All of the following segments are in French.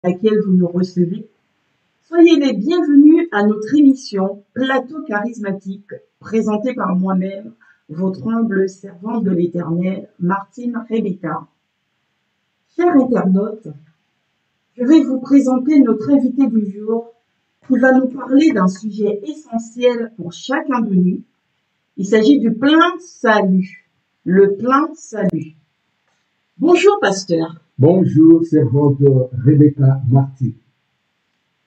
laquelle vous nous recevez. Soyez les bienvenus à notre émission Plateau charismatique, présentée par moi-même, votre humble servante de l'Éternel, Martine Rebecca. Chers internautes, je vais vous présenter notre invité du jour qui va nous parler d'un sujet essentiel pour chacun de nous. Il s'agit du plein salut. Le plein salut. Bonjour, pasteur. Bonjour, servante Rebecca Martin.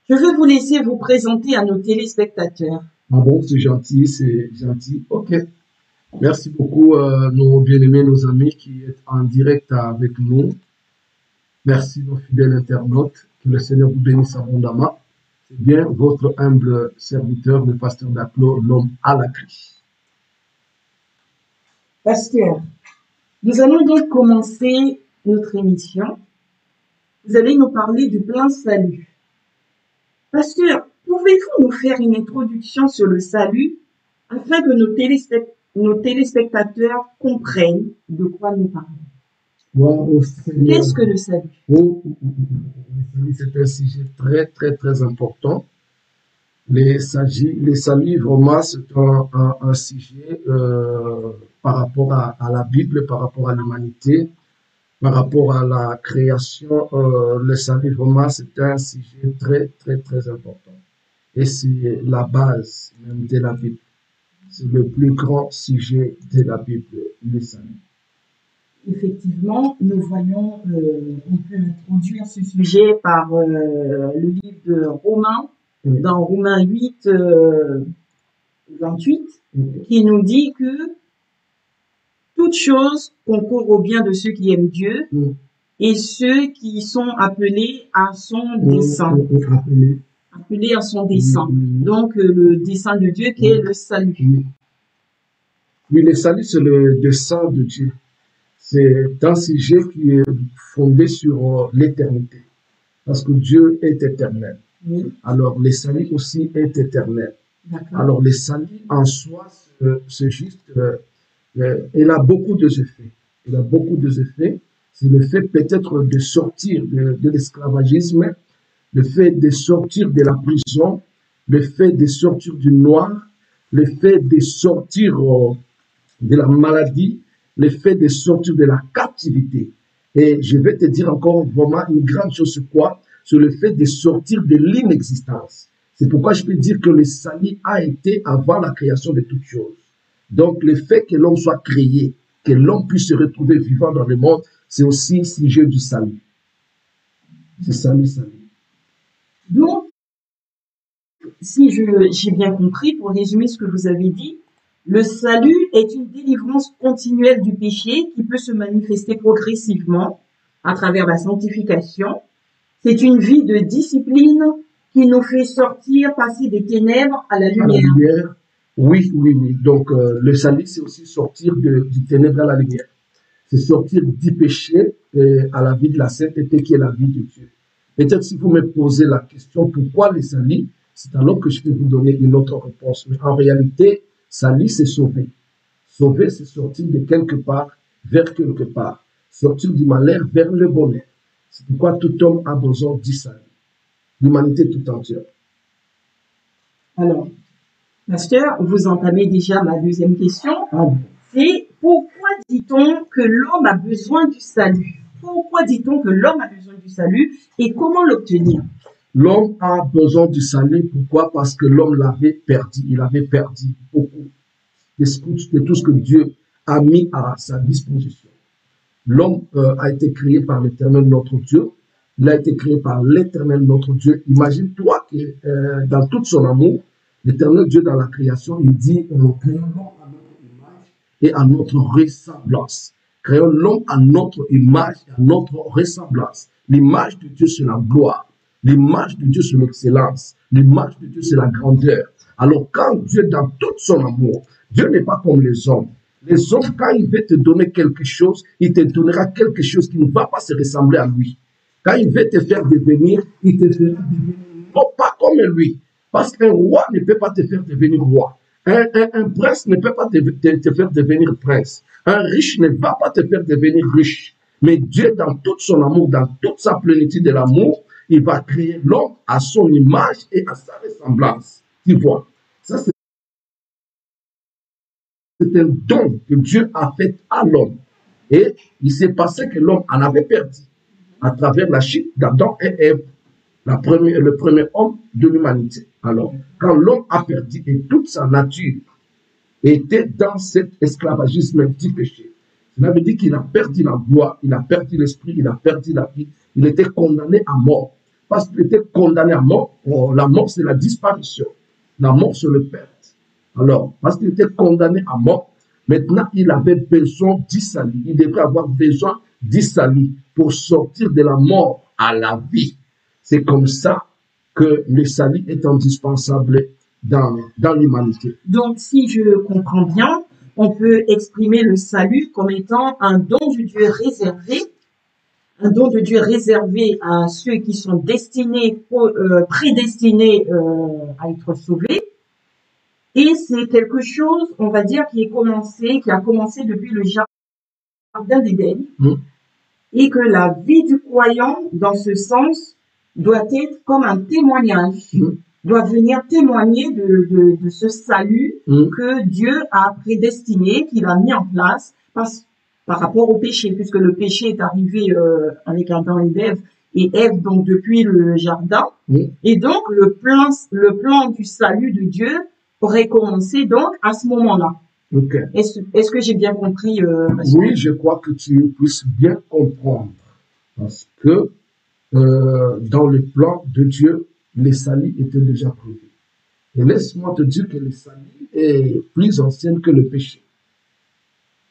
Je vais vous laisser vous présenter à nos téléspectateurs. Ah bon, c'est gentil, c'est gentil. Ok. Merci beaucoup, nos bien-aimés, nos amis qui sont en direct avec nous. Merci, nos fidèles internautes. Que le Seigneur vous bénisse abondamment. C'est bien votre humble serviteur, le pasteur Daclo, l'homme à la crie. Pasteur, nous allons donc commencer notre émission. Vous allez nous parler du plein salut. Pasteur, pouvez-vous nous faire une introduction sur le salut afin que nos téléspectateurs comprennent de quoi nous parlons? Wow, qu'est-ce que le salut? Le salut, c'est un sujet très, très, très important. Les saluts, vraiment, c'est un sujet par rapport à la Bible, par rapport à l'humanité, par rapport à la création. Le salut, vraiment, c'est un sujet très, très, très important. Et c'est la base même de la Bible. C'est le plus grand sujet de la Bible, le salut. Effectivement, nous voyons, on peut introduire ce sujet par le livre de Romains, dans Romains 8, 28, qui nous dit que toute chose concourt au bien de ceux qui aiment Dieu et ceux qui sont appelés à son dessein. Appelés à son dessein. Donc, le dessein de Dieu qui est le salut. Oui, le salut, c'est le dessein de Dieu. C'est un sujet qui est fondé sur l'éternité. Parce que Dieu est éternel. Oui. Alors, le salut aussi est éternel. Alors, le salut en soi, c'est juste, il a beaucoup d'effets. Il a beaucoup d'effets. C'est le fait peut-être de sortir de l'esclavagisme, le fait de sortir de la prison, le fait de sortir du noir, le fait de sortir de la maladie, le fait de sortir de la captivité. Et je vais te dire encore vraiment une grande chose sur quoi? Sur le fait de sortir de l'inexistence. C'est pourquoi je peux dire que le salut a été avant la création de toutes choses. Donc, le fait que l'homme soit créé, que l'homme puisse se retrouver vivant dans le monde, c'est aussi le sujet du salut. C'est ça le salut. Donc, si j'ai bien compris, pour résumer ce que vous avez dit, le salut est une délivrance continuelle du péché qui peut se manifester progressivement à travers la sanctification. C'est une vie de discipline qui nous fait sortir, passer des ténèbres à la lumière. Oui. Donc, le salut, c'est aussi sortir du ténèbre à la lumière. C'est sortir du péché à la vie de la sainteté qui est la vie de Dieu. Peut-être si vous me posez la question pourquoi le salut, c'est alors que je vais vous donner une autre réponse. Mais en réalité, salut, c'est sauver. Sauver, c'est sortir de quelque part vers quelque part. Sortir du malheur vers le bonheur. C'est pourquoi tout homme a besoin du salut. L'humanité tout entière. Alors, pasteur, vous entamez déjà ma deuxième question. C'est pourquoi dit-on que l'homme a besoin du salut? Pourquoi dit-on que l'homme a besoin du salut et comment l'obtenir? L'homme a besoin du salut. Pourquoi? Parce que l'homme l'avait perdu. Il avait perdu beaucoup de tout ce que Dieu a mis à sa disposition. L'homme a été créé par l'Éternel notre Dieu. Il a été créé par l'Éternel notre Dieu. Imagine-toi que dans tout son amour, l'Éternel Dieu dans la création, il dit créons l'homme à notre image et à notre ressemblance. Créons l'homme à notre image et à notre ressemblance. L'image de Dieu, c'est la gloire. L'image de Dieu, c'est l'excellence. L'image de Dieu, c'est la grandeur. Alors, quand Dieu, dans tout son amour, Dieu n'est pas comme les hommes. Les hommes, quand il veut te donner quelque chose, il te donnera quelque chose qui ne va pas se ressembler à lui. Quand il veut te faire devenir, il te fera devenir non pas comme lui. Parce qu'un roi ne peut pas te faire devenir roi. Un prince ne peut pas te faire devenir prince. Un riche ne va pas te faire devenir riche. Mais Dieu, dans tout son amour, dans toute sa plénitude de l'amour, Il va créer l'homme à son image et à sa ressemblance. Tu vois, ça c'est un don que Dieu a fait à l'homme. Et il s'est passé que l'homme en avait perdu à travers la chute d'Adam et Ève, le premier homme de l'humanité. Alors, quand l'homme a perdu et toute sa nature était dans cet esclavagisme du péché, cela veut dire qu'il a perdu la voix, il a perdu l'esprit, il a perdu la vie, il était condamné à mort. Parce qu'il était condamné à mort, la mort c'est la disparition, la mort c'est le perte. Alors, parce qu'il était condamné à mort, maintenant il avait besoin du salut, il devrait avoir besoin du salut pour sortir de la mort à la vie. C'est comme ça que le salut est indispensable dans l'humanité. Donc, si je comprends bien, on peut exprimer le salut comme étant un don de Dieu réservé, un don de Dieu réservé à ceux qui sont destinés, prédestinés à être sauvés. Et c'est quelque chose, on va dire, qui a commencé depuis le jardin d'Éden. Et que la vie du croyant, dans ce sens, doit être comme un témoignage, doit venir témoigner de ce salut que Dieu a prédestiné, qu'il a mis en place par rapport au péché, puisque le péché est arrivé avec Adam et Ève, donc depuis le jardin. Et donc le plan du salut de Dieu aurait commencé donc à ce moment-là. Okay. Est-ce que j'ai bien compris Oui, je crois que tu puisses bien comprendre. Parce que dans le plan de Dieu, le salut était déjà prévu. Et laisse-moi te dire que le salut est plus ancien que le péché.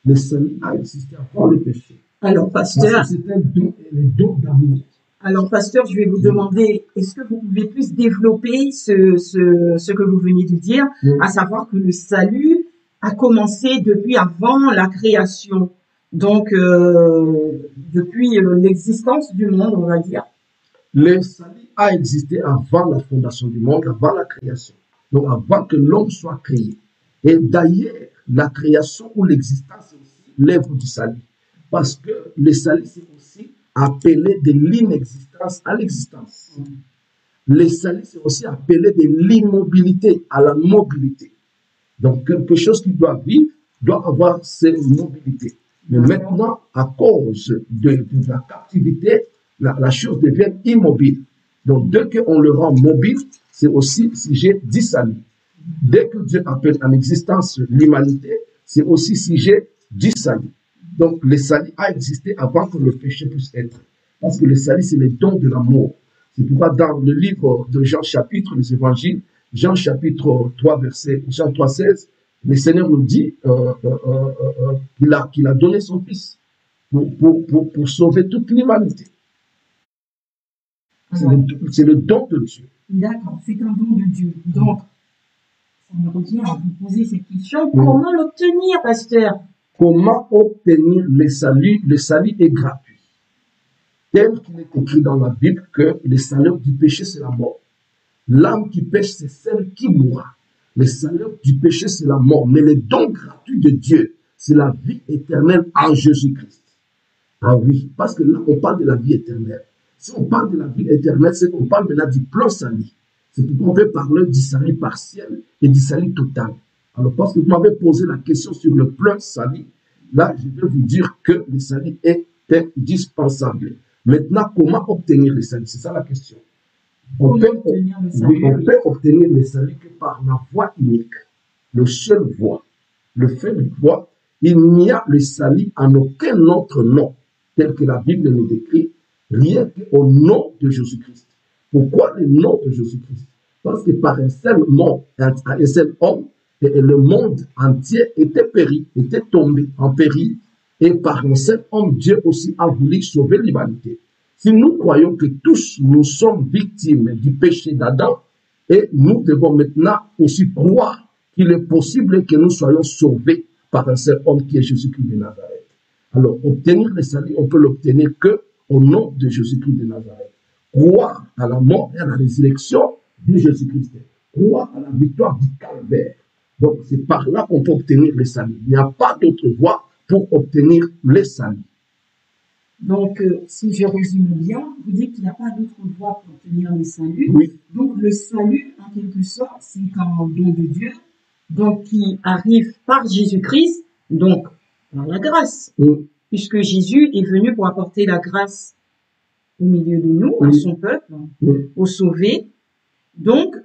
Le salut a existé avant le péché. Alors, pasteur, c'était le don d'amour. Alors, pasteur, je vais vous demander, est-ce que vous pouvez plus développer ce que vous venez de dire, à savoir que le salut a commencé depuis avant la création, donc depuis l'existence du monde, on va dire. Le salut a existé avant la fondation du monde, avant la création, donc avant que l'homme soit créé. Et d'ailleurs, la création ou l'existence est aussi l'œuvre du salut, parce que le salut c'est aussi appelé de l'inexistence à l'existence. Le salut c'est aussi appelé de l'immobilité à la mobilité. Donc, quelque chose qui doit vivre doit avoir cette mobilité. Mais maintenant, à cause de la captivité, la chose devient immobile. Donc, dès qu'on le rend mobile, c'est aussi sujet du salut. Dès que Dieu appelle en existence l'humanité, c'est aussi sujet du salut. Donc, le salut a existé avant que le péché puisse être. Parce que le salut, c'est le don de l'amour. C'est pourquoi dans le livre de Jean chapitre, les évangiles, Jean chapitre 3, verset Jean 3, 16, le Seigneur nous dit qu'il a donné son Fils pour sauver toute l'humanité. C'est le don de Dieu. D'accord, c'est un don de Dieu. Donc, ça me revient à vous poser cette question. Comment l'obtenir, pasteur? Comment obtenir le salut? Le salut est gratuit. Tel qu'il est écrit dans la Bible que le salaire du péché, c'est la mort. L'âme qui pêche, c'est celle qui mourra. Le salaire du péché, c'est la mort. Mais le don gratuit de Dieu, c'est la vie éternelle en Jésus-Christ. Ah oui, parce que là, on parle de la vie éternelle. Si on parle de la vie éternelle, c'est qu'on parle maintenant du plan salut. C'est pourquoi on veut parler du salut partiel et du salut total. Alors, parce que vous m'avez posé la question sur le plan salut, là, je vais vous dire que le salut est indispensable. Maintenant, comment obtenir le salut? C'est ça la question. On peut obtenir le salut que par la voie unique, le seul voie, le fait de voie. Il n'y a le salut en aucun autre nom, tel que la Bible nous décrit, rien qu'au nom de Jésus-Christ. Pourquoi le nom de Jésus-Christ? Parce que par un seul nom, un seul homme, le monde entier était péri, était tombé en péril, et par un seul homme, Dieu aussi a voulu sauver l'humanité. Si nous croyons que tous nous sommes victimes du péché d'Adam, et nous devons maintenant aussi croire qu'il est possible que nous soyons sauvés par un seul homme qui est Jésus-Christ de Nazareth. Alors, obtenir le salut, on peut l'obtenir que au nom de Jésus-Christ de Nazareth. Croire à la mort et à la résurrection de Jésus-Christ. Croire à la victoire du calvaire. Donc, c'est par là qu'on peut obtenir le salut. Il n'y a pas d'autre voie pour obtenir le salut. Donc, si je résume bien, vous dites qu'il n'y a pas d'autre voie pour obtenir le salut. Oui, Donc, le salut, en quelque sorte, c'est un don de Dieu, donc qui arrive par Jésus-Christ, donc par la grâce, oui, puisque Jésus est venu pour apporter la grâce au milieu de nous, à oui, son peuple, oui, aux sauvés. Donc,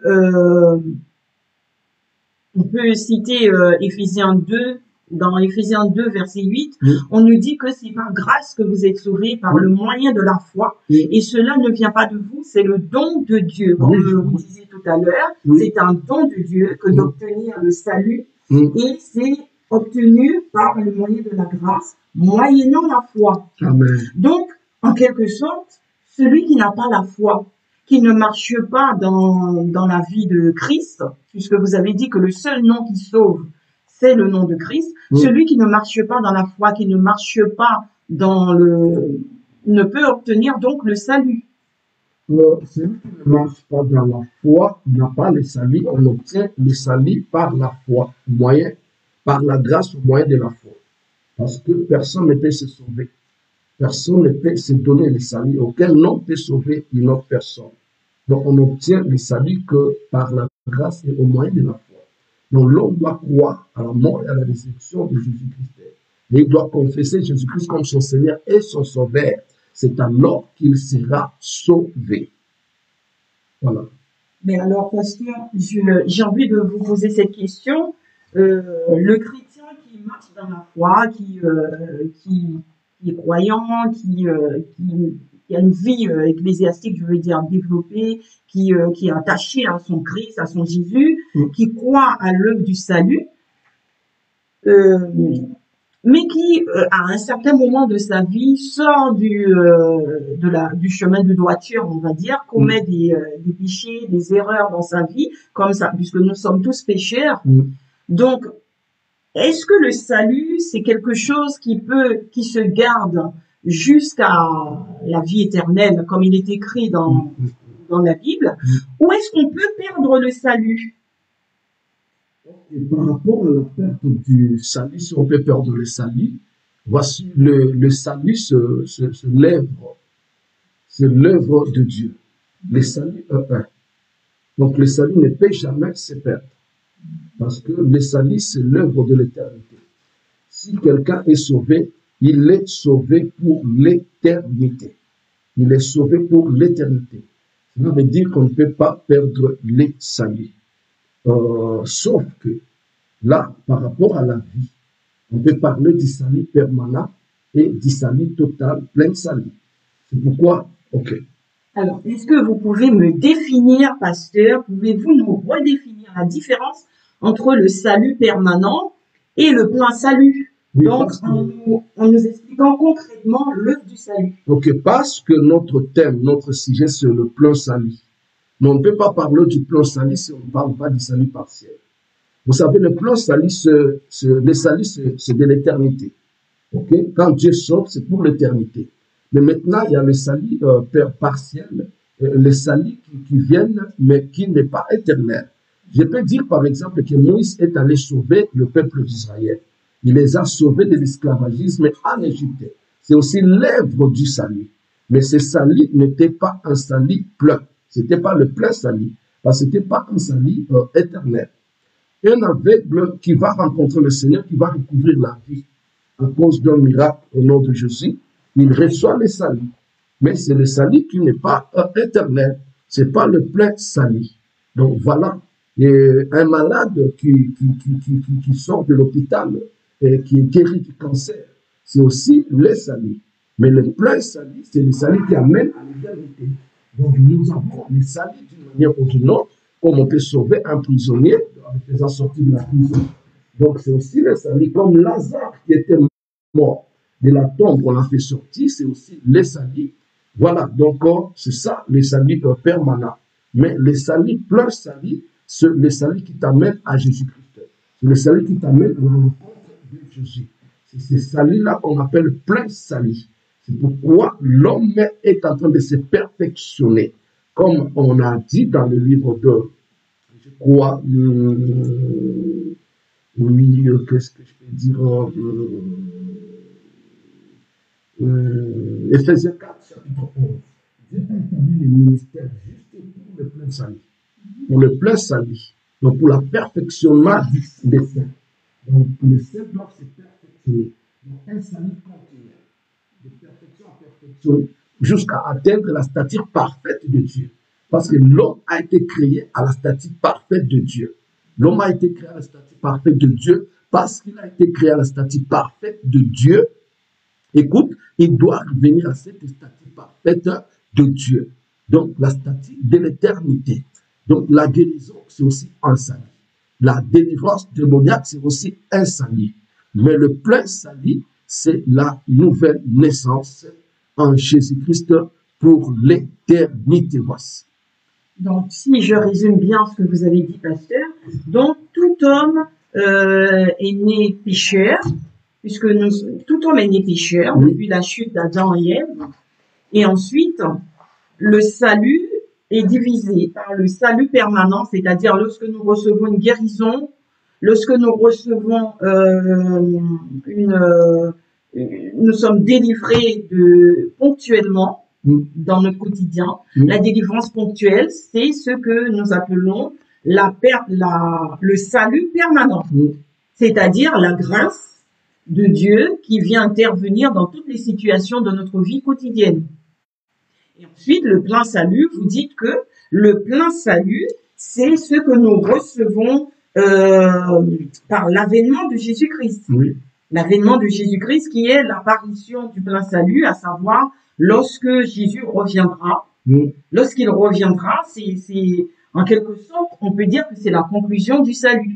on peut citer Éphésiens 2, dans Éphésiens 2, verset 8, oui, on nous dit que c'est par grâce que vous êtes sauvés par le oui, moyen de la foi. oui, Et cela ne vient pas de vous, c'est le don de Dieu. Comme oui, vous disiez tout à l'heure, oui, c'est un don de Dieu que oui, d'obtenir le salut. oui. Et c'est obtenu par le moyen de la grâce, moyennant la foi. Amen. Donc, en quelque sorte, celui qui n'a pas la foi, qui ne marche pas dans la vie de Christ, puisque vous avez dit que le seul nom qui sauve, c'est le nom de Christ, Oui. celui qui ne marche pas dans la foi, qui ne marche pas dans le, ne peut obtenir donc le salut. Celui qui ne marche pas dans la foi n'a pas le salut. On obtient le salut par la foi, par la grâce au moyen de la foi. Parce que personne ne peut se sauver. Personne ne peut se donner le salut. Aucun homme peut sauver une autre personne. Donc on obtient le salut que par la grâce et au moyen de la foi. Donc l'homme doit croire à la mort et à la résurrection de Jésus-Christ. Et il doit confesser Jésus-Christ comme son Seigneur et son Sauveur. C'est alors qu'il sera sauvé. Voilà. Mais alors, pasteur, j'ai envie de vous poser cette question. Le chrétien qui marche dans la foi, qui est croyant, qui a une vie ecclésiastique, je veux dire, développée, qui est attaché à son Christ, à son Jésus, qui croit à l'œuvre du salut, euh, mais qui, à un certain moment de sa vie, sort du chemin de droiture, on va dire, commet des péchés, des erreurs dans sa vie, comme ça, puisque nous sommes tous pécheurs. Donc, est-ce que le salut, c'est quelque chose qui se garde jusqu'à la vie éternelle, comme il est écrit dans la Bible, ou est-ce qu'on peut perdre le salut? Et par rapport à la perte du salut, si on peut perdre le salut, voici le salut, c'est l'œuvre de Dieu. Le salut est un. Donc le salut ne peut jamais se perdre. Parce que le salut, c'est l'œuvre de l'éternité. Si quelqu'un est sauvé, il est sauvé pour l'éternité. Il est sauvé pour l'éternité. Cela veut dire qu'on ne peut pas perdre les saluts. Sauf que là, par rapport à la vie, on peut parler du salut permanent et du salut total, plein salut. C'est pourquoi, ok. Alors, est-ce que vous pouvez me définir, pasteur, pouvez-vous nous redéfinir la différence entre le salut permanent et le plein salut? Oui, donc, en nous expliquant concrètement l'œuvre du salut. Ok, parce que notre thème, notre sujet, c'est le plein salut. Mais on ne peut pas parler du plein salut si on ne parle pas du salut partiel. Vous savez, le plein salut, le salut, c'est de l'éternité. Ok, quand Dieu sauve, c'est pour l'éternité. Mais maintenant, il y a le salut partiel, le salut qui viennent, mais qui n'est pas éternel. Je peux dire, par exemple, que Moïse est allé sauver le peuple d'Israël. Il les a sauvés de l'esclavagisme en Égypte. C'est aussi l'œuvre du salut. Mais ce salut n'était pas un salut plein. Ce n'était pas le plein salut. Parce que ce n'était pas un salut éternel. Un aveugle qui va rencontrer le Seigneur, qui va recouvrir la vie à cause d'un miracle au nom de Jésus, il reçoit le salut. Mais c'est le salut qui n'est pas éternel. Ce n'est pas le plein salut. Donc voilà. Et un malade qui sort de l'hôpital et qui est guéri du cancer, c'est aussi le salut. Mais le plein salut, c'est le salut qui amène à l'éternité. Donc nous avons le salut d'une manière ou d'une autre, comme on peut sauver un prisonnier en le faisant sortir de la prison. Donc c'est aussi le salut, comme Lazare qui était mort de la tombe, on l'a fait sortir, c'est aussi le salut. Voilà, donc c'est ça, le salut permanent. Mais le salut, plein salut, c'est le salut qui t'amène à Jésus-Christ. C'est le salut qui t'amène au rencontre de Jésus. C'est ce salut-là qu'on appelle plein salut. C'est pourquoi l'homme est en train de se perfectionner. Comme on a dit dans le livre de, je crois, oui, qu'est-ce que je peux dire Éphésiens 4, chapitre 11. Dieu a établi les ministères juste pour le plein salut. Pour le plein salut. Donc pour la perfectionnement des saints. Donc les saints doivent se perfectionner. Donc un salut continuel. De perfection en perfection. Jusqu'à atteindre la stature parfaite de Dieu. Parce que l'homme a été créé à la stature parfaite de Dieu. L'homme a été créé à la stature parfaite de Dieu parce qu'il a été créé à la stature parfaite de Dieu. Écoute, il doit revenir à cette stature parfaite de Dieu. Donc, la stature de l'éternité. Donc, la guérison, c'est aussi un salut. La délivrance démoniaque, c'est aussi un salut. Mais le plein salut, c'est la nouvelle naissance en Jésus-Christ pour l'éternité. Voici. Donc, si je résume bien ce que vous avez dit, pasteur, donc tout homme est né pécheur, puisque tout homme est né pécheur depuis la chute d'Adam et Ève. Et ensuite, le salut est divisé par le salut permanent, c'est-à-dire lorsque nous recevons une guérison, lorsque nous recevons nous sommes délivrés ponctuellement dans notre quotidien. La délivrance ponctuelle, c'est ce que nous appelons le salut permanent, c'est-à-dire la grâce de Dieu qui vient intervenir dans toutes les situations de notre vie quotidienne. Et ensuite, le plein salut, vous dites que le plein salut, c'est ce que nous recevons par l'avènement de Jésus-Christ. Oui. L'avènement de Jésus-Christ qui est l'apparition du plein salut, à savoir lorsque Jésus reviendra. Lorsqu'il reviendra, c'est en quelque sorte, on peut dire que c'est la conclusion du salut.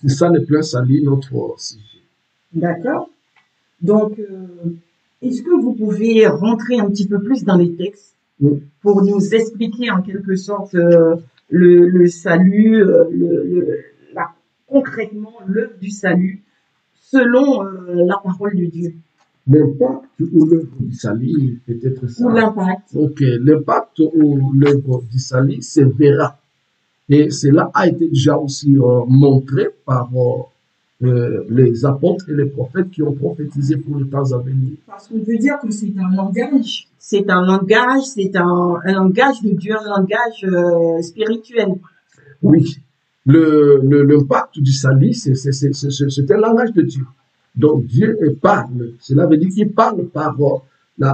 C'est ça le plein salut, notre sujet. D'accord. Donc, est-ce que vous pouvez rentrer un petit peu plus dans les textes pour nous expliquer en quelque sorte le salut, concrètement l'œuvre du salut selon la parole de Dieu? L'impact ou l'œuvre du salut, peut-être ça. Ou l'impact. Ok, l'impact ou l'œuvre du salut, c'est verra. Et cela a été déjà aussi montré par les apôtres et les prophètes qui ont prophétisé pour les temps à venir. Parce qu'on peut dire que c'est un langage. C'est un langage de Dieu, un langage spirituel. Oui. L'impact du salut, c'est un langage de Dieu. Donc Dieu parle. Cela veut dire qu'il parle par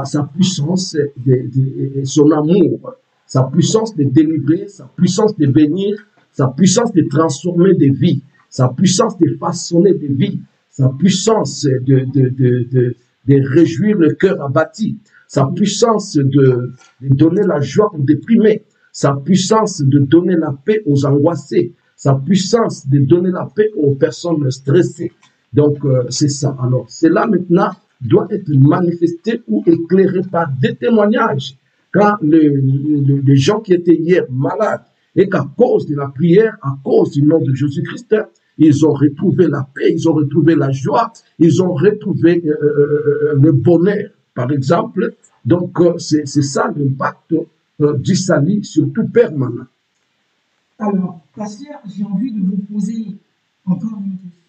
sa puissance et son amour, sa puissance de délivrer, sa puissance de bénir, sa puissance de transformer des vies, sa puissance de façonner des vies, sa puissance de réjouir le cœur abattu, sa puissance de donner la joie aux déprimés, sa puissance de donner la paix aux angoissés, sa puissance de donner la paix aux personnes stressées. Donc, c'est ça. Alors, cela maintenant doit être manifesté ou éclairé par des témoignages. Quand les gens qui étaient hier malades et qu'à cause de la prière, à cause du nom de Jésus-Christ, ils ont retrouvé la paix, ils ont retrouvé la joie, ils ont retrouvé le bonheur, par exemple. Donc, c'est ça l'impact du salut, surtout permanent. Alors, pasteur, j'ai envie de vous poser encore une question.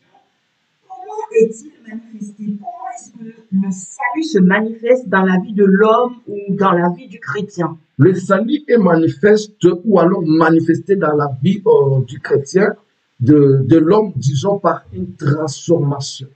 Comment est-il manifesté? Comment est-ce que le salut se manifeste dans la vie de l'homme ou dans la vie du chrétien? Le salut est manifeste ou alors manifesté dans la vie du chrétien, de l'homme, disons, par une transformation,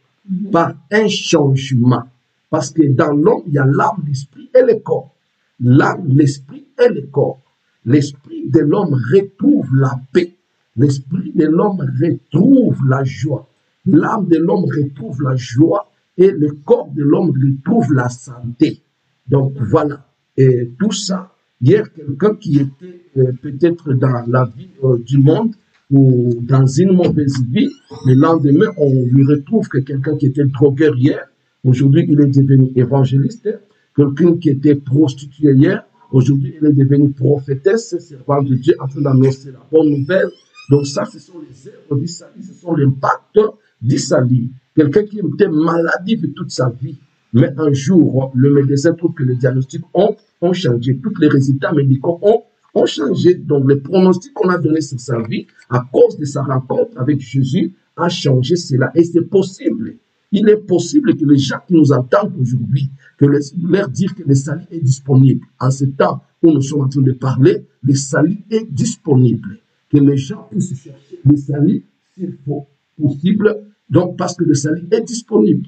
par un changement. Parce que dans l'homme, il y a l'âme, l'esprit et le corps. L'âme, l'esprit et le corps. L'esprit de l'homme retrouve la paix. L'esprit de l'homme retrouve la joie. L'âme de l'homme retrouve la joie et le corps de l'homme retrouve la santé. Donc voilà. Et tout ça, hier, quelqu'un qui était peut-être dans la vie du monde ou dans une mauvaise vie, le lendemain, on lui retrouve que quelqu'un qui était drogueur hier, aujourd'hui, il est devenu évangéliste. Quelqu'un qui était prostitué hier, aujourd'hui, il est devenu prophétesse, servant de Dieu, afin d'annoncer la bonne nouvelle. Donc ça, ce sont les œuvres du salut, ce sont l'impact du salut. Quelqu'un qui était maladif toute sa vie, mais un jour, le médecin trouve que les diagnostics ont changé. Tous les résultats médicaux ont changé. Donc, le pronostic qu'on a donné sur sa vie, à cause de sa rencontre avec Jésus, a changé cela. Et c'est possible. Il est possible que les gens qui nous entendent aujourd'hui, leur dire que le salut est disponible. En ce temps où nous sommes en train de parler, le salut est disponible. Que les gens puissent chercher le salut s'il faut possible, donc parce que le salut est disponible.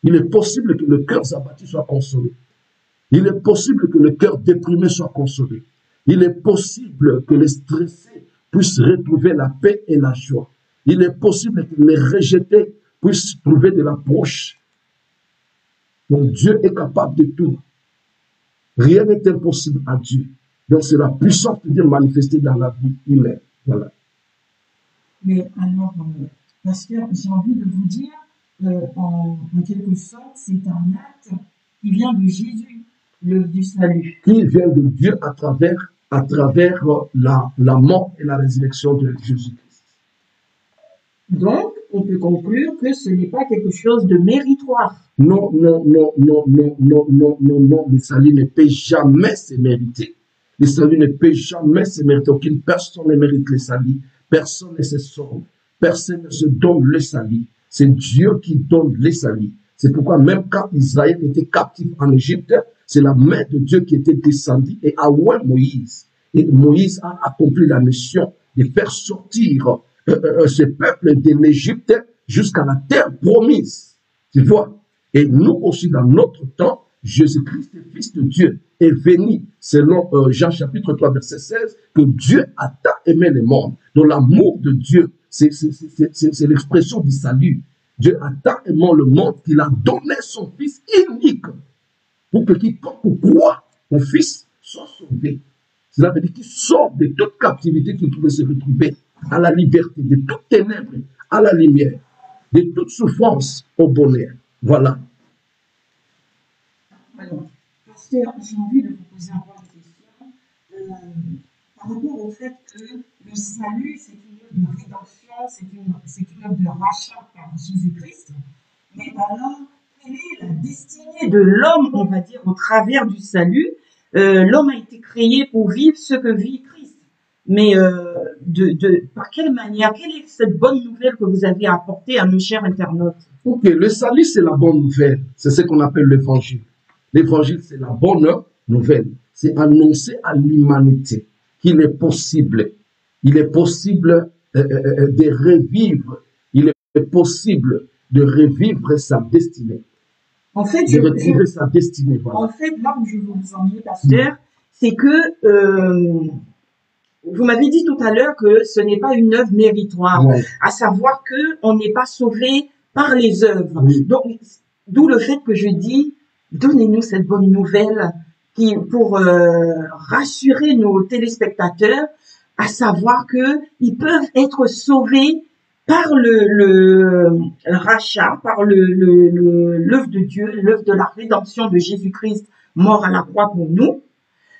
Il est possible que le cœur abattu soit consolé. Il est possible que le cœur déprimé soit consolé. Il est possible que les stressés puissent retrouver la paix et la joie. Il est possible que les rejetés puissent trouver de l'approche. Donc Dieu est capable de tout. Rien n'est impossible à Dieu. Donc c'est la puissance de Dieu manifestée dans la vie humaine. Voilà. Mais alors, pasteur, j'ai envie de vous dire, en quelque sorte, c'est un acte qui vient de Jésus, du salut. Qui vient de Dieu à travers la mort et la résurrection de Jésus-Christ. Donc, on peut conclure que ce n'est pas quelque chose de méritoire. Non, non, non, non, non, non, non, non, non. Le salut ne peut jamais se mériter. Le salut ne peut jamais se mériter. Aucune personne ne mérite le salut. Personne ne se sauve. Personne ne se donne le salut. C'est Dieu qui donne le salut. C'est pourquoi même quand Israël était captif en Égypte, c'est la main de Dieu qui était descendue et a oint Moïse. Et Moïse a accompli la mission de faire sortir ce peuple de l'Égypte jusqu'à la terre promise. Tu vois? Et nous aussi, dans notre temps, Jésus-Christ, le Fils de Dieu, est venu, selon Jean chapitre 3, verset 16, que Dieu a tant aimé le monde. Donc l'amour de Dieu, c'est l'expression du salut. Dieu a tant aimé le monde qu'il a donné son Fils unique pour que quiconque croit au Fils soit sauvé. Cela veut dire qu'il sort de toute captivité qu'il pouvait se retrouver à la liberté, de toute ténèbres à la lumière, de toute souffrance au bonheur. Voilà. Alors, pasteur, j'ai envie de vous poser encore une question par rapport au fait que le salut, c'est une œuvre de rédemption, c'est une œuvre de rachat par Jésus-Christ. Mais alors, quelle est la destinée de l'homme, on va dire, au travers du salut? L'homme a été créé pour vivre ce que vit Christ. Mais par quelle manière, quelle est cette bonne nouvelle que vous avez apportée à nos chers internautes? Ok, le salut, c'est la bonne nouvelle. C'est ce qu'on appelle l'évangile. L'évangile, c'est la bonne nouvelle. C'est annoncer à l'humanité qu'il est possible. Il est possible de revivre. Il est possible de revivre sa destinée. En fait, de retrouver sa destinée. Voilà. En fait, là où je veux vous emmener, pasteur, c'est que vous m'avez dit tout à l'heure que ce n'est pas une œuvre méritoire, à savoir que on n'est pas sauvé par les œuvres. Donc, d'où le fait que je dis, donnez-nous cette bonne nouvelle pour rassurer nos téléspectateurs, à savoir que ils peuvent être sauvés par le rachat, par l'œuvre de Dieu, l'œuvre de la rédemption de Jésus-Christ, mort à la croix pour nous,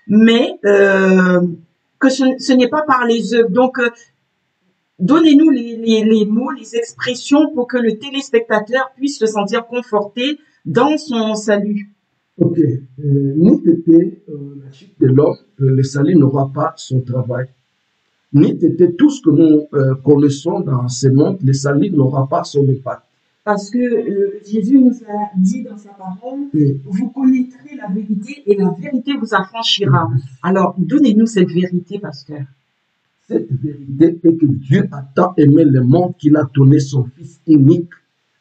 mais que ce n'est pas par les œuvres. Donc, donnez-nous les mots, les expressions pour que le téléspectateur puisse se sentir conforté dans son salut. Ok. Ni était la chute de l'homme, le salut n'aura pas son travail. Ni était tout ce que nous connaissons dans ce monde, le salut n'aura pas son impact. Parce que Jésus nous a dit dans sa parole, vous connaîtrez la vérité et la vérité vous affranchira. Alors, donnez-nous cette vérité, pasteur. Cette vérité est que Dieu a tant aimé le monde qu'il a donné son Fils unique,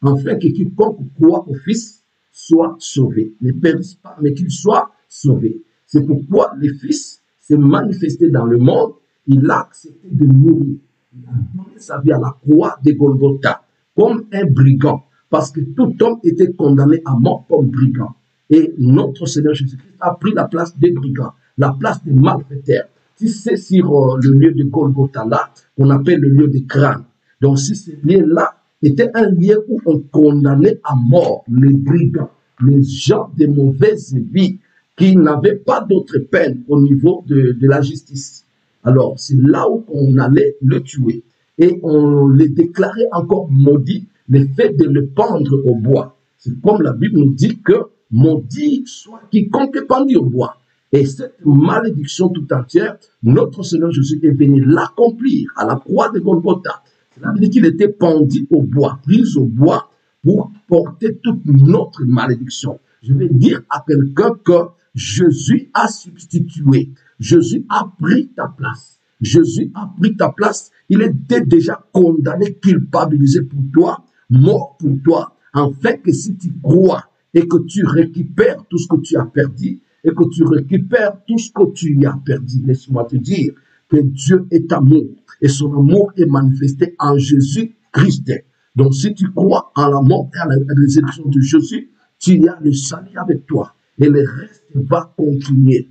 afin que quiconque croit au Fils soit sauvé. Ne périsse pas, mais qu'il soit sauvé. C'est pourquoi le Fils s'est manifesté dans le monde. Il a accepté de mourir. Il a donné sa vie à la croix de Golgotha comme un brigand, parce que tout homme était condamné à mort comme brigand. Et notre Seigneur Jésus-Christ a pris la place des brigands, la place des malfaiteurs. Si c'est sur le lieu de Golgotha là, qu'on appelle le lieu des crânes. Donc si ce lieu-là était un lieu où on condamnait à mort les brigands, les gens de mauvaise vie, qui n'avaient pas d'autre peine au niveau de la justice. Alors, c'est là où on allait le tuer. Et on les déclarait encore maudit, le fait de le pendre au bois. C'est comme la Bible nous dit que maudit soit quiconque est pendu au bois. Et cette malédiction tout entière, notre Seigneur Jésus est venu l'accomplir à la croix de Golgotha. Cela veut dire qu'il était pendu au bois, pris au bois pour porter toute notre malédiction. Je vais dire à quelqu'un que Jésus a substitué. Jésus a pris ta place. Jésus a pris ta place. Il était déjà condamné, culpabilisé pour toi, mort pour toi, en fait que si tu crois et que tu récupères tout ce que tu as perdu, et que tu récupères tout ce que tu y as perdu, laisse-moi te dire que Dieu est amour, et son amour est manifesté en Jésus-Christ. Donc si tu crois en la mort et à la résurrection de Jésus, tu as le salut avec toi, et le reste va continuer.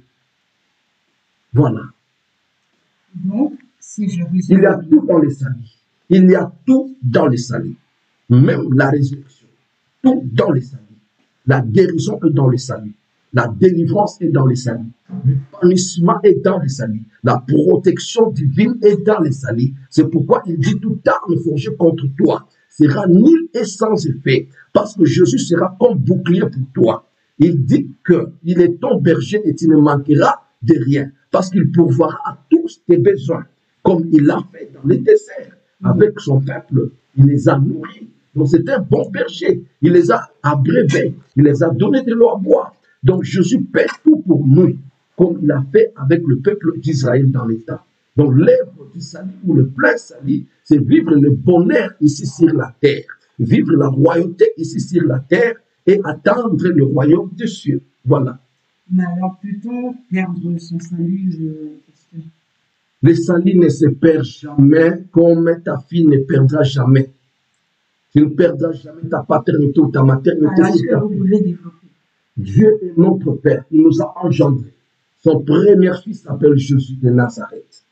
Voilà. Donc, si je résume, il y a tout dans les saluts. Il y a tout dans les saluts. Même la résurrection. Tout dans les saluts. La guérison est dans les saluts. La délivrance est dans les saluts. Le punissement est dans les saluts. La protection divine est dans les saluts. C'est pourquoi il dit toute arme forgée contre toi sera nulle et sans effet. Parce que Jésus sera comme bouclier pour toi. Il dit qu'il est ton berger et tu ne manqueras de rien. Parce qu'il pourvoira à tous tes besoins. Comme il l'a fait dans les déserts. Avec son peuple, il les a nourris. Donc c'est un bon berger. Il les a abreuvés. Il les a donné de l'eau à boire. Donc Jésus paie tout pour nous, comme il a fait avec le peuple d'Israël dans l'État. Donc l'œuvre du salut ou le plein salut, c'est vivre le bonheur ici sur la terre. Vivre la royauté ici sur la terre et attendre le royaume des cieux. Voilà. Mais alors peut-on perdre son salut? Le salut ne se perd jamais comme ta fille ne perdra jamais. Tu ne perdras jamais ta paternité ou ta maternité. Alors, est-ce que vous pouvez développer? Dieu est notre Père. Il nous a engendrés. Son premier fils s'appelle Jésus de Nazareth.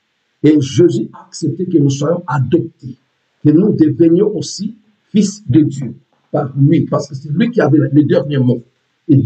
Et Jésus a accepté que nous soyons adoptés. Que nous devenions aussi fils de Dieu par lui. Parce que c'est lui qui avait le dernier mot. Et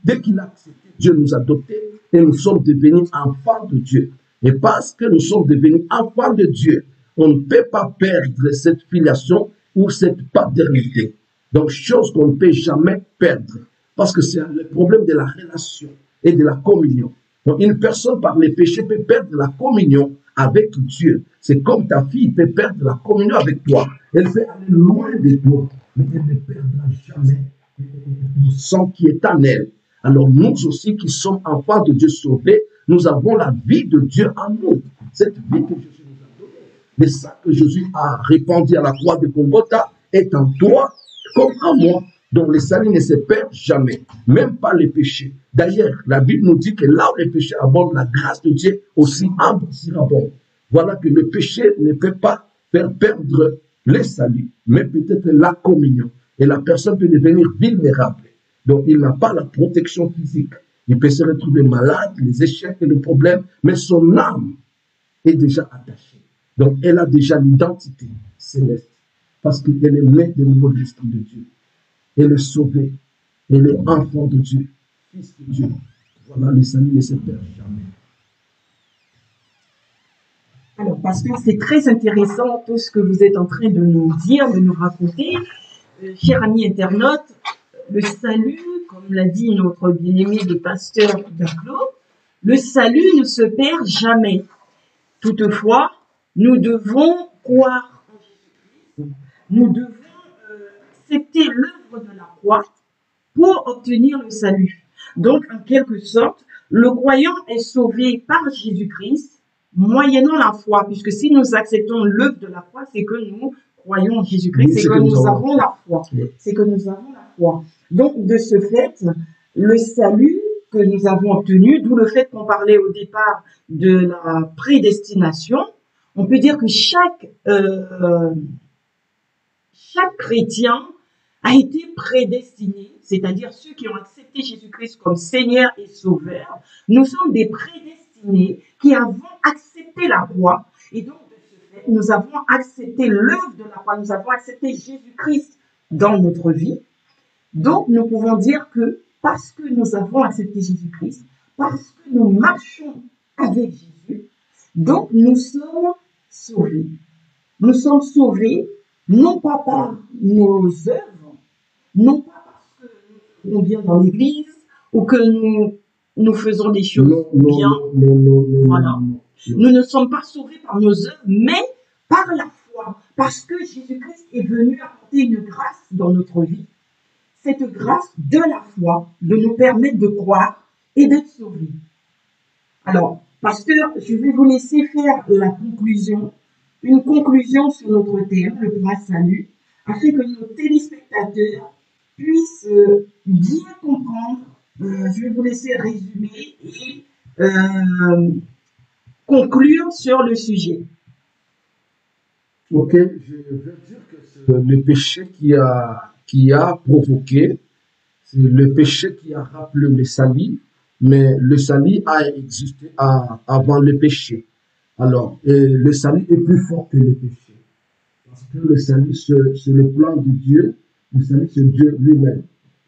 dès qu'il a accepté, Dieu nous a adoptés et nous sommes devenus enfants de Dieu. Et parce que nous sommes devenus enfants de Dieu, on ne peut pas perdre cette filiation ou cette paternité. Donc, chose qu'on ne peut jamais perdre. Parce que c'est le problème de la relation et de la communion. Donc, une personne par les péchés peut perdre la communion avec Dieu. C'est comme ta fille peut perdre la communion avec toi. Elle peut aller loin de toi, mais elle ne perdra jamais le sang qui est en elle. Alors, nous aussi qui sommes enfants de Dieu sauvés, nous avons la vie de Dieu en nous. Cette vie que Jésus nous a donnée. Le sang que Jésus a répandu à la croix de Golgotha est en toi comme en moi. Donc le salut ne se perd jamais, même pas les péchés. D'ailleurs, la Bible nous dit que là où les péchés abondent, la grâce de Dieu aussi abonde. Voilà que le péché ne peut pas faire perdre le salut, mais peut-être la communion. Et la personne peut devenir vulnérable. Donc il n'a pas la protection physique. Il peut se retrouver malade, les échecs et les problèmes, mais son âme est déjà attachée. Donc elle a déjà l'identité céleste, parce qu'elle est née de nouveau de l'Esprit de Dieu. Elle est sauvée, elle est enfant de Dieu, fils de Dieu. Voilà, le salut ne se perd jamais. Alors, parce que c'est très intéressant tout ce que vous êtes en train de nous dire, de nous raconter. Cher ami internaute, le salut, comme l'a dit notre bien-aimé le pasteur Daclo, le salut ne se perd jamais. Toutefois, nous devons croire en Jésus-Christ, nous devons accepter l'œuvre de la croix pour obtenir le salut. Donc, en quelque sorte, le croyant est sauvé par Jésus-Christ, moyennant la foi, puisque si nous acceptons l'œuvre de la croix, c'est que nous croyons en Jésus-Christ, c'est que nous avons la foi. C'est que nous avons la foi. Donc, de ce fait, le salut que nous avons obtenu, d'où le fait qu'on parlait au départ de la prédestination, on peut dire que chaque chrétien a été prédestiné, c'est-à-dire ceux qui ont accepté Jésus-Christ comme Seigneur et Sauveur. Nous sommes des prédestinés qui avons accepté la croix. Et donc, de ce fait, nous avons accepté l'œuvre de la croix, nous avons accepté Jésus-Christ dans notre vie. Donc, nous pouvons dire que parce que nous avons accepté Jésus-Christ, parce que nous marchons avec Jésus, donc nous sommes sauvés. Nous sommes sauvés non pas par nos œuvres, non pas parce que nous vient dans l'église ou que nous faisons des choses bien. Voilà. Nous ne sommes pas sauvés par nos œuvres, mais par la foi, parce que Jésus-Christ est venu apporter une grâce dans notre vie, cette grâce de la foi de nous permettre de croire et d'être sauvés. Alors, pasteur, je vais vous laisser faire la conclusion, une conclusion sur notre thème, le grand salut, afin que nos téléspectateurs puissent bien comprendre. Je vais vous laisser résumer et conclure sur le sujet. Ok, je veux dire que le péché qui a provoqué, c'est le péché qui a rappelé le salut, mais le salut a existé avant le péché. Alors, le salut est plus fort que le péché. Parce que le salut, c'est le plan de Dieu. Le salut, c'est Dieu lui-même.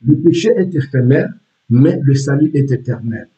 Le péché est éphémère, mais le salut est éternel.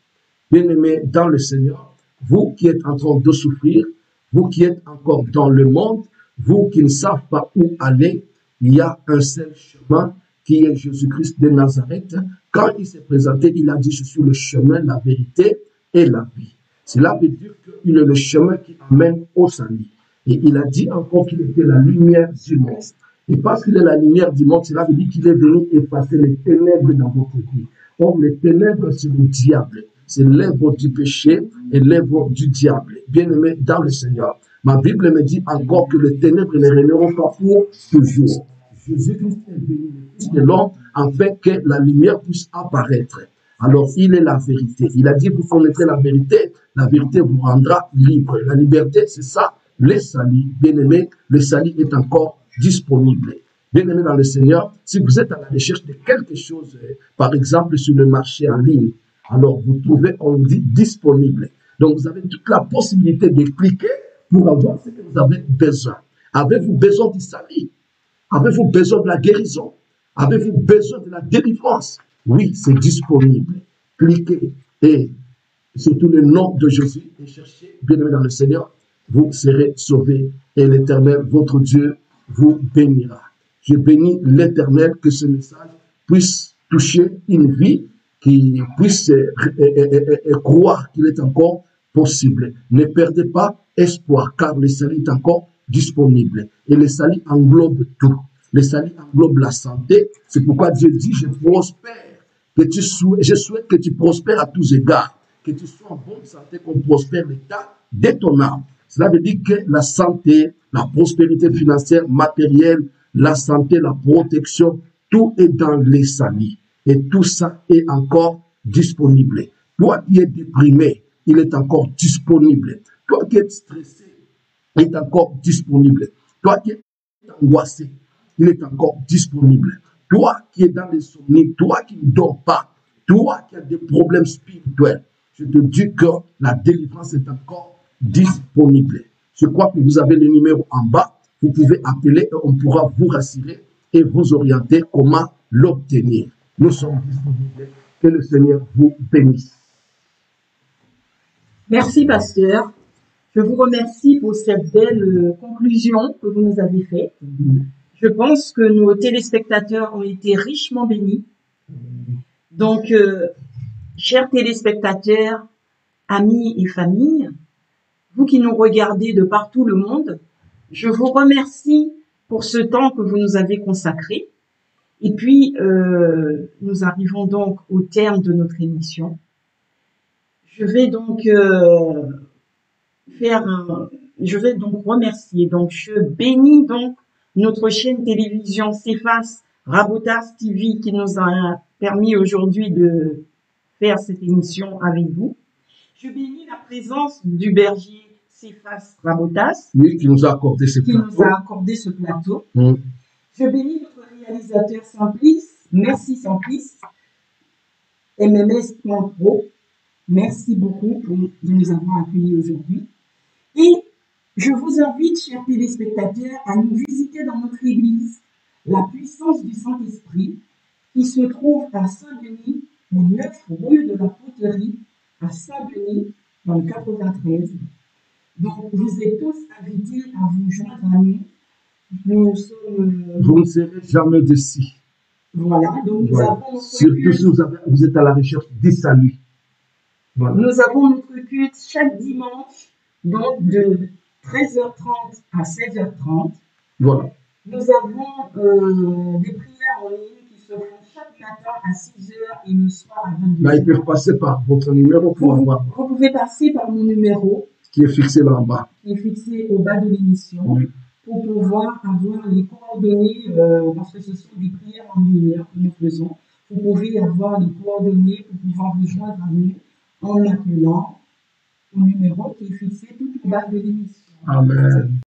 Bien-aimés dans le Seigneur, vous qui êtes en train de souffrir, vous qui êtes encore dans le monde, vous qui ne savez pas où aller, il y a un seul chemin qui est Jésus-Christ de Nazareth. Quand il s'est présenté, il a dit, je suis le chemin, la vérité et la vie. Cela veut dire qu'il est le chemin qui amène au salut. Et il a dit encore qu'il était la lumière du monde. Et parce qu'il est la lumière du monde, cela veut dire qu'il est venu effacer les ténèbres dans votre vie. Or, les ténèbres, c'est le diable. C'est l'œuvre du péché et l'œuvre du diable. Bien-aimé dans le Seigneur, ma Bible me dit encore que les ténèbres ne régneront pas pour toujours. Jésus-Christ est venu, le Fils de l'homme, afin que la lumière puisse apparaître. Alors, il est la vérité. Il a dit, vous connaîtrez la vérité vous rendra libre. La liberté, c'est ça, le salut. Bien-aimé, le salut est encore disponible. Bien-aimé dans le Seigneur, si vous êtes à la recherche de quelque chose, par exemple sur le marché en ligne, alors vous trouvez, on dit, disponible. Donc, vous avez toute la possibilité de cliquer pour avoir ce que vous avez besoin. Avez-vous besoin du salut? Avez-vous besoin de la guérison? Avez-vous besoin de la délivrance? Oui, c'est disponible. Cliquez et surtout le nom de Jésus et cherchez, bien-aimé dans le Seigneur, vous serez sauvés et l'Éternel, votre Dieu, vous bénira. Je bénis l'Éternel que ce message puisse toucher une vie qui puisse croire qu'il est encore possible. Ne perdez pas espoir, car le salut est encore disponible. Et le salut englobe tout. Le salut englobe la santé. C'est pourquoi Dieu dit, je prospère. Je souhaite que tu prospères à tous égards. Que tu sois en bonne santé, qu'on prospère l'état de ton âme. Cela veut dire que la santé, la prospérité financière, matérielle, la santé, la protection, tout est dans les saluts. Et tout ça est encore disponible. Toi qui es déprimé, il est encore disponible. Toi qui es stressé, il est encore disponible. Toi qui es angoissé, il est encore disponible. Toi qui es dans les somnies, toi qui ne dors pas, toi qui as des problèmes spirituels, je te dis que la délivrance est encore disponible. Je crois que vous avez le numéro en bas. Vous pouvez appeler et on pourra vous rassurer et vous orienter comment l'obtenir. Nous sommes disponibles. Que le Seigneur vous bénisse. Merci, pasteur. Je vous remercie pour cette belle conclusion que vous nous avez faite. Je pense que nos téléspectateurs ont été richement bénis. Donc, chers téléspectateurs, amis et familles, vous qui nous regardez de partout le monde, je vous remercie pour ce temps que vous nous avez consacré. Et puis, nous arrivons donc au terme de notre émission. Je vais donc je vais donc remercier. Donc, je bénis donc notre chaîne télévision Cephas Rabotas TV qui nous a permis aujourd'hui de faire cette émission avec vous. Je bénis la présence du berger Cephas Rabotas. Oui, qui nous a accordé ce plateau. Nous a accordé ce plateau. Je bénis notre réalisateur Simplice. Merci Simplice. MMS Pro. Merci beaucoup de nous avoir accueillis aujourd'hui. Et je vous invite, chers téléspectateurs, à nous visiter dans notre église, la puissance du Saint-Esprit, qui se trouve à Saint-Denis, au 9 rue de la Poterie, à Saint-Denis, dans le 93. Donc, vous êtes tous invités à vous joindre à nous. Nous sommes... Vous ne serez jamais déçus. Voilà, donc nous avons notre surtout culte. si vous êtes à la recherche du salut. Voilà. Nous avons notre culte chaque dimanche, donc de 13h30 à 16h30. Voilà. Nous avons des prières en ligne qui se font chaque matin à 6 heures et le soir à 22 Là, ils heures. peuvent passer par votre numéro pour avoir, Vous pouvez passer par mon numéro qui est fixé là en bas. qui est fixé au bas de l'émission Oui. pour pouvoir avoir les coordonnées, parce que ce sont des prières en ligne que nous faisons. Vous pouvez avoir les coordonnées pour pouvoir vous joindre à nous en appelant au numéro qui est fixé tout au bas de l'émission. Amen.